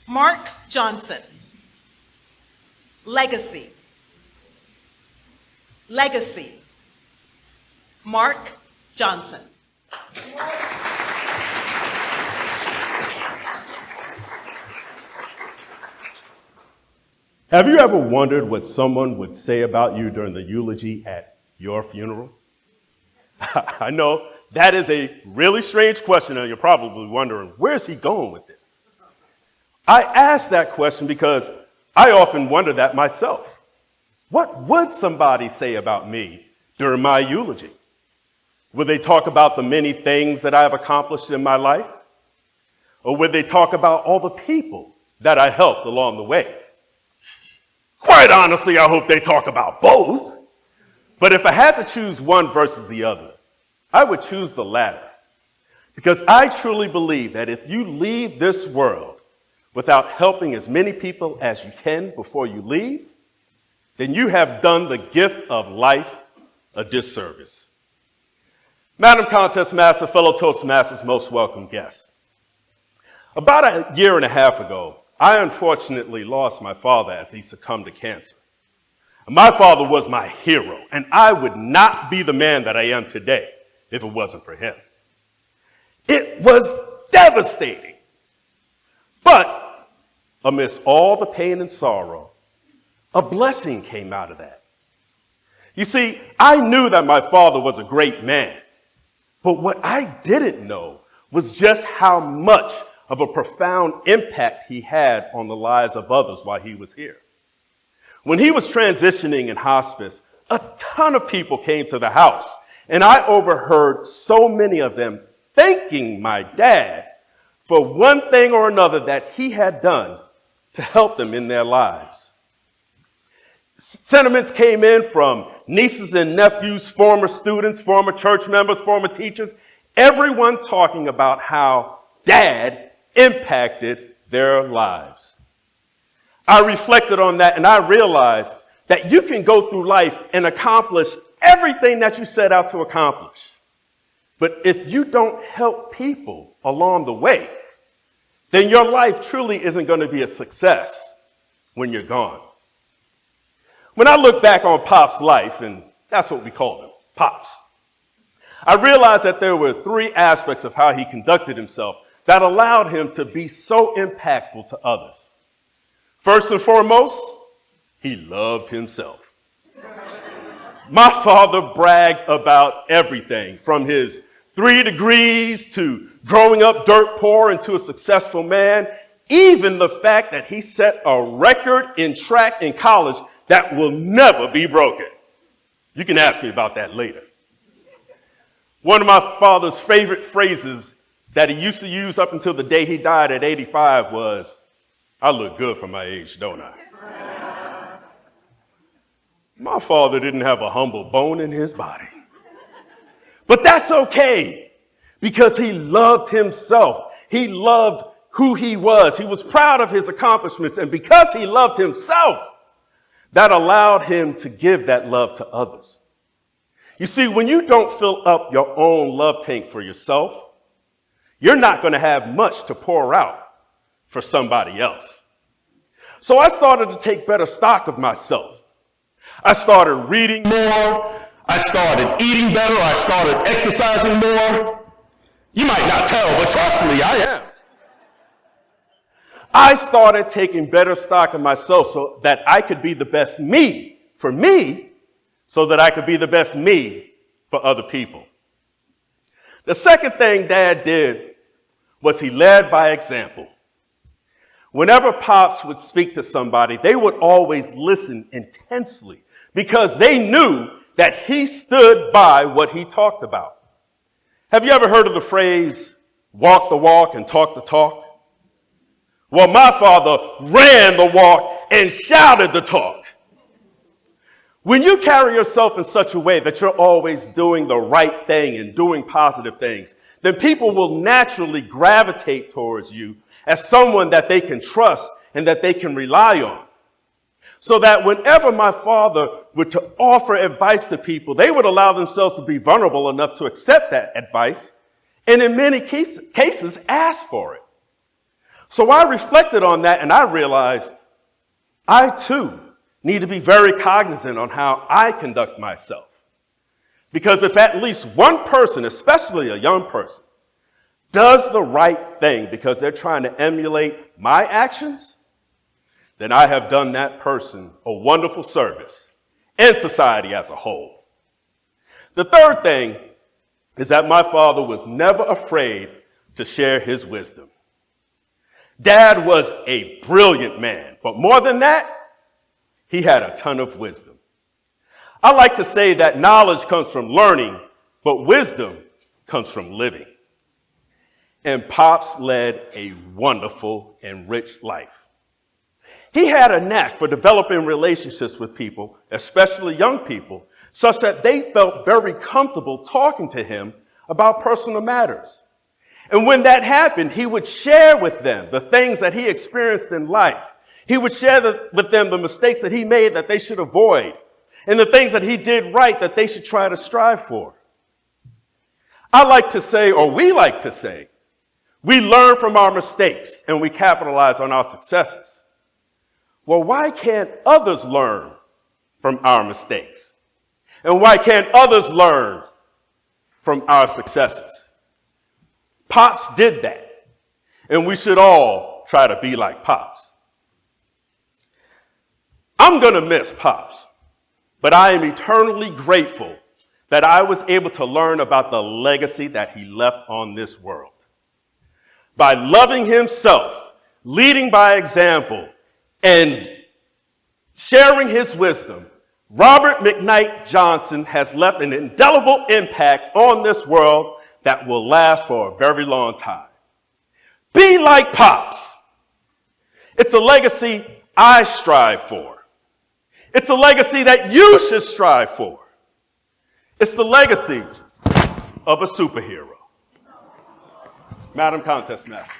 Mark Johnson. Legacy. Legacy. Mark Johnson. Have you ever wondered what someone would say about you during the eulogy at your funeral? I know that is a really strange question, and you're probably wondering, where's he going with this? I ask that question because I often wonder that myself. What would somebody say about me during my eulogy? Would they talk about the many things that I have accomplished in my life? Or would they talk about all the people that I helped along the way? Quite honestly, I hope they talk about both. But if I had to choose one versus the other, I would choose the latter. Because I truly believe that if you leave this world without helping as many people as you can before you leave, then you have done the gift of life a disservice. Madam Contest Master, fellow Toastmasters, most welcome guests. About a year and a half ago, I unfortunately lost my father as he succumbed to cancer. My father was my hero, and I would not be the man that I am today if it wasn't for him. It was devastating. But amidst all the pain and sorrow, a blessing came out of that. You see, I knew that my father was a great man, but what I didn't know was just how much of a profound impact he had on the lives of others while he was here. When he was transitioning in hospice, a ton of people came to the house, and I overheard so many of them thanking my dad for one thing or another that he had done to help them in their lives. Sentiments came in from nieces and nephews, former students, former church members, former teachers, everyone talking about how Dad impacted their lives. I reflected on that and I realized that you can go through life and accomplish everything that you set out to accomplish. But if you don't help people along the way, then your life truly isn't going to be a success when you're gone. When I look back on Pop's life, and that's what we call him, Pops, I realized that there were three aspects of how he conducted himself that allowed him to be so impactful to others. First and foremost, he loved himself. My father bragged about everything from his 3 degrees to growing up dirt poor into a successful man, even the fact that he set a record in track in college that will never be broken. You can ask me about that later. One of my father's favorite phrases that he used to use up until the day he died at 85 was, "I look good for my age, don't I?" My father didn't have a humble bone in his body. But that's okay, because he loved himself. He loved who he was. He was proud of his accomplishments. And because he loved himself, that allowed him to give that love to others. You see, when you don't fill up your own love tank for yourself, you're not going to have much to pour out for somebody else. So I started to take better stock of myself. I started reading more. I started eating better. I started exercising more. You might not tell, but trust me, I am. I started taking better stock of myself so that I could be the best me for me, so that I could be the best me for other people. The second thing Dad did was he led by example. Whenever Pops would speak to somebody, they would always listen intensely because they knew that he stood by what he talked about. Have you ever heard of the phrase, walk the walk and talk the talk? Well, my father ran the walk and shouted the talk. When you carry yourself in such a way that you're always doing the right thing and doing positive things, then people will naturally gravitate towards you as someone that they can trust and that they can rely on. So that whenever my father would to offer advice to people, they would allow themselves to be vulnerable enough to accept that advice, and in many cases ask for it. So I reflected on that and I realized I too need to be very cognizant on how I conduct myself. Because if at least one person, especially a young person, does the right thing because they're trying to emulate my actions, then I have done that person a wonderful service and society as a whole. The third thing is that my father was never afraid to share his wisdom. Dad was a brilliant man, but more than that, he had a ton of wisdom. I like to say that knowledge comes from learning, but wisdom comes from living. And Pops led a wonderful and rich life. He had a knack for developing relationships with people, especially young people, such that they felt very comfortable talking to him about personal matters. And when that happened, he would share with them the things that he experienced in life. He would share with them the mistakes that he made that they should avoid, and the things that he did right that they should try to strive for. I like to say, or we like to say, we learn from our mistakes and we capitalize on our successes. Well, why can't others learn from our mistakes? And why can't others learn from our successes? Pops did that, and we should all try to be like Pops. I'm going to miss Pops, but I am eternally grateful that I was able to learn about the legacy that he left on this world. By loving himself, leading by example, and sharing his wisdom, Robert McKnight Johnson has left an indelible impact on this world that will last for a very long time. Be like Pops. It's a legacy I strive for. It's a legacy that you should strive for. It's the legacy of a superhero. Madam Contest Master.